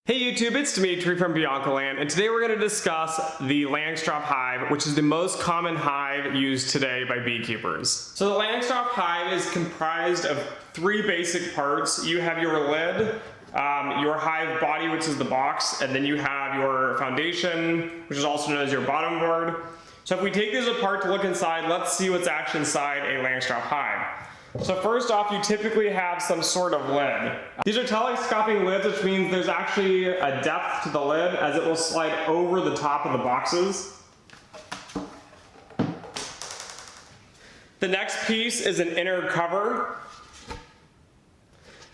Hey YouTube, it's Dimitri from BiancoLand, and today we're going to discuss the Langstroth Hive, which is the most common hive used today by beekeepers. So the Langstroth Hive is comprised of three basic parts. You have your lid, your hive body, which is the box, and then you have your foundation, which is also known as your bottom board. So if we take these apart to look inside, let's see what's actually inside a Langstroth hive. So first off, you typically have some sort of lid. These are telescoping lids, which means there's actually a depth to the lid as it will slide over the top of the boxes. The next piece is an inner cover.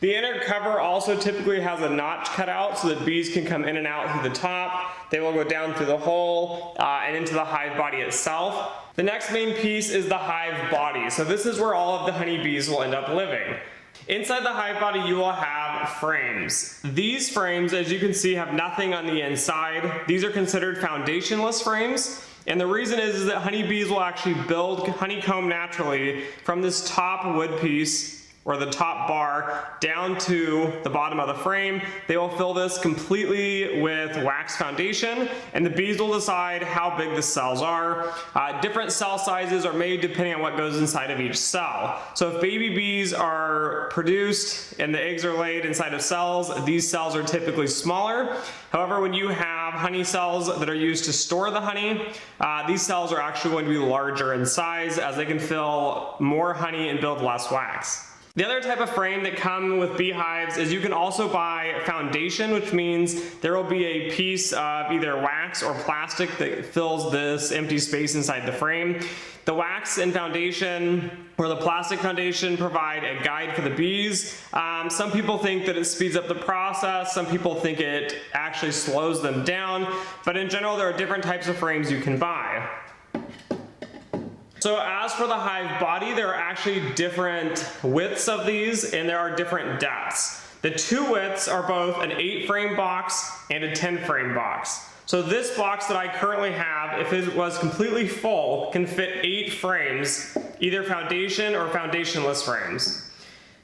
The inner cover also typically has a notch cut out so that bees can come in and out through the top. They will go down through the hole and into the hive body itself. The next main piece is the hive body. So this is where all of the honeybees will end up living. Inside the hive body you will have frames. These frames, as you can see, have nothing on the inside. These are considered foundationless frames. And the reason is that honeybees will actually build honeycomb naturally from this top wood piece or the top bar down to the bottom of the frame. They will fill this completely with wax foundation, and the bees will decide how big the cells are. Different cell sizes are made depending on what goes inside of each cell. So if baby bees are produced and the eggs are laid inside of cells, these cells are typically smaller. However, when you have honey cells that are used to store the honey, these cells are actually going to be larger in size as they can fill more honey and build less wax. The other type of frame that come with beehives is you can also buy foundation, which means there will be a piece of either wax or plastic that fills this empty space inside the frame. The wax and foundation or the plastic foundation provide a guide for the bees. Some people think that it speeds up the process, some people think it actually slows them down, but in general there are different types of frames you can buy. So as for the hive body, there are actually different widths of these and there are different depths. The two widths are both an 8-frame box and a 10-frame box. So this box that I currently have, if it was completely full, can fit 8 frames, either foundation or foundationless frames.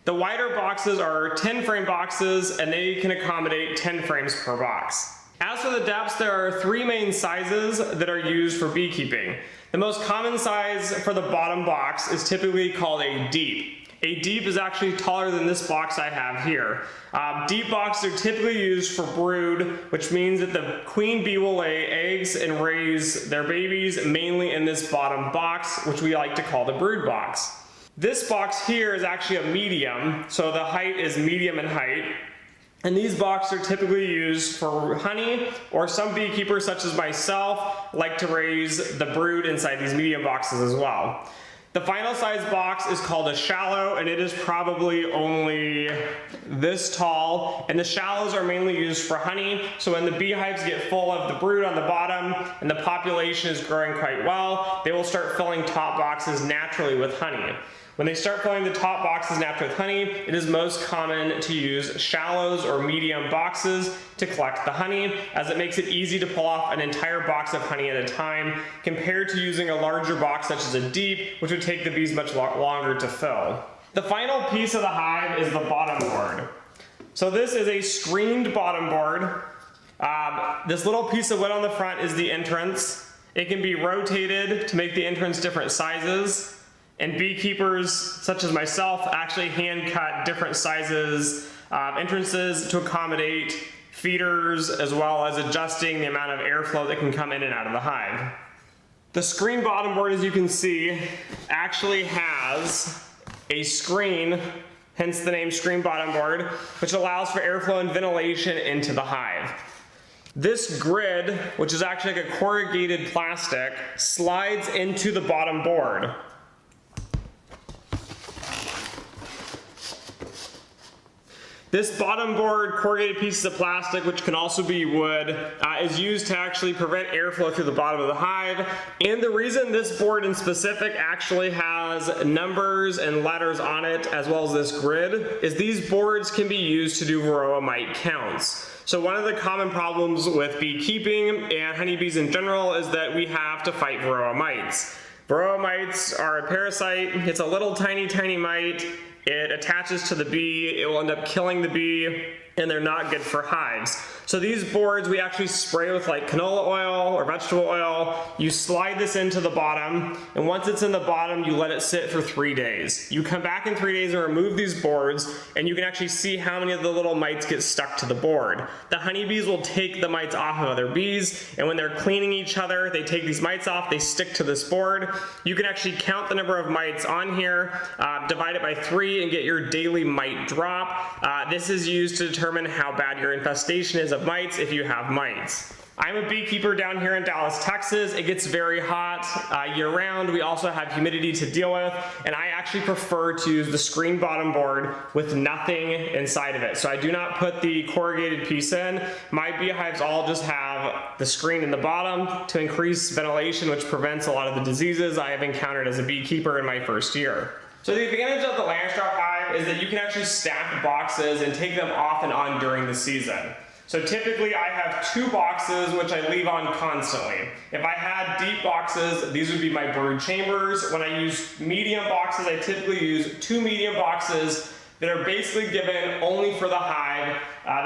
The wider boxes are 10-frame boxes and they can accommodate 10 frames per box. As for the depths, there are 3 main sizes that are used for beekeeping. The most common size for the bottom box is typically called a deep. A deep is actually taller than this box I have here. Deep boxes are typically used for brood, which means that the queen bee will lay eggs and raise their babies mainly in this bottom box, which we like to call the brood box. This box here is actually a medium, so the height is medium in height. And these boxes are typically used for honey, or some beekeepers such as myself like to raise the brood inside these medium boxes as well. The final size box is called a shallow, and it is probably only this tall, and the shallows are mainly used for honey. So when the beehives get full of the brood on the bottom and the population is growing quite well, they will start filling top boxes naturally with honey. When they start filling the top boxes naturally with honey, it is most common to use shallows or medium boxes to collect the honey, as it makes it easy to pull off an entire box of honey at a time, compared to using a larger box such as a deep, which would take the bees much longer to fill. The final piece of the hive is the bottom board. So this is a screened bottom board. This little piece of wood on the front is the entrance. It can be rotated to make the entrance different sizes. And beekeepers, such as myself, actually hand cut different sizes entrances to accommodate feeders, as well as adjusting the amount of airflow that can come in and out of the hive. The screen bottom board, as you can see, actually has a screen, hence the name screen bottom board, which allows for airflow and ventilation into the hive. This grid, which is actually like a corrugated plastic, slides into the bottom board. This bottom board, corrugated pieces of plastic, which can also be wood, is used to actually prevent airflow through the bottom of the hive. And the reason this board in specific actually has numbers and letters on it, as well as this grid, is these boards can be used to do varroa mite counts. So one of the common problems with beekeeping and honeybees in general is that we have to fight varroa mites. Varroa mites are a parasite. It's a little tiny mite. It attaches to the bee, it will end up killing the bee, and they're not good for hives. So these boards we actually spray with like canola oil or vegetable oil. You slide this into the bottom, and once it's in the bottom, you let it sit for 3 days. You come back in 3 days and remove these boards, and you can actually see how many of the little mites get stuck to the board. The honeybees will take the mites off of other bees, and when they're cleaning each other, they take these mites off, they stick to this board. You can actually count the number of mites on here, divide it by 3, and get your daily mite drop. This is used to determine how bad your infestation is of mites if you have mites. I'm a beekeeper down here in Dallas, Texas. It gets very hot year-round. We also have humidity to deal with, and I actually prefer to use the screen bottom board with nothing inside of it. So I do not put the corrugated piece in. My beehives all just have the screen in the bottom to increase ventilation, which prevents a lot of the diseases I have encountered as a beekeeper in my first year. So the advantage of the Langstroth Hive is that you can actually stack boxes and take them off and on during the season. So typically I have 2 boxes which I leave on constantly. If I had deep boxes, these would be my brood chambers. When I use medium boxes, I typically use 2 medium boxes that are basically given only for the hive.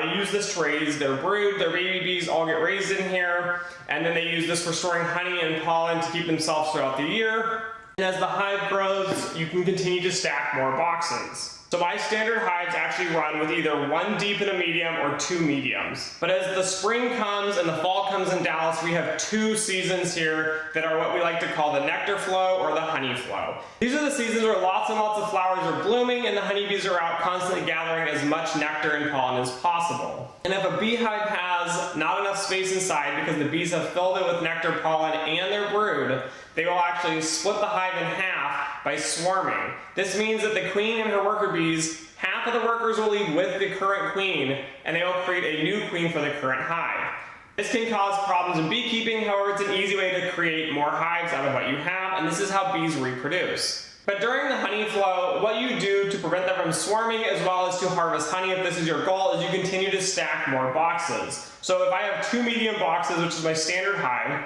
They use this to raise their brood, their baby bees all get raised in here, and then they use this for storing honey and pollen to keep themselves throughout the year. And as the hive grows, you can continue to stack more boxes. So my standard hives actually run with either 1 deep and a medium or 2 mediums. But as the spring comes and the fall comes in Dallas, we have 2 seasons here that are what we like to call the nectar flow or the honey flow. These are the seasons where lots and lots of flowers are blooming and the honeybees are out constantly gathering as much nectar and pollen as possible. And if a beehive has not enough space inside because the bees have filled it with nectar, pollen, and their brood, they will actually split the hive in half by swarming. This means that the queen and her worker bees, half of the workers will leave with the current queen, and they will create a new queen for the current hive. This can cause problems in beekeeping, however it's an easy way to create more hives out of what you have, and this is how bees reproduce. But during the honey flow, what you do to prevent them from swarming as well as to harvest honey, if this is your goal, is you continue to stack more boxes. So if I have 2 medium boxes, which is my standard hive,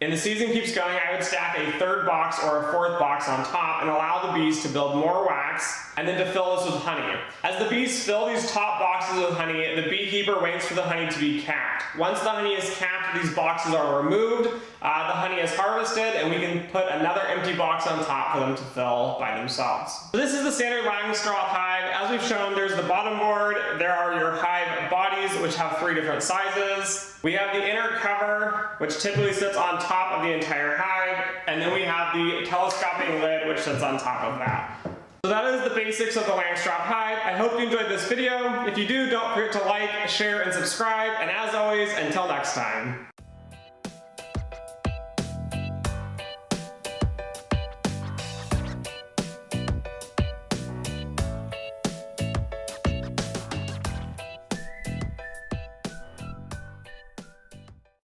and the season keeps going, I would stack a 3rd box or a 4th box on top and allow the bees to build more wax and then to fill this with honey. As the bees fill these top boxes with honey, the beekeeper waits for the honey to be capped. Once the honey is capped, these boxes are removed, the honey is harvested, and we can put another empty box on top for them to fill by themselves. So this is the standard Langstroth hive. As we've shown, there's the bottom board, there are your hive bodies, which have 3 different sizes. We have the inner cover, which typically sits on top of the entire hive, and then we have the telescoping lid, which sits on top of that. So that is the basics of the Langstroth Hive. I hope you enjoyed this video. If you do, don't forget to like, share, and subscribe, and as always, until next time.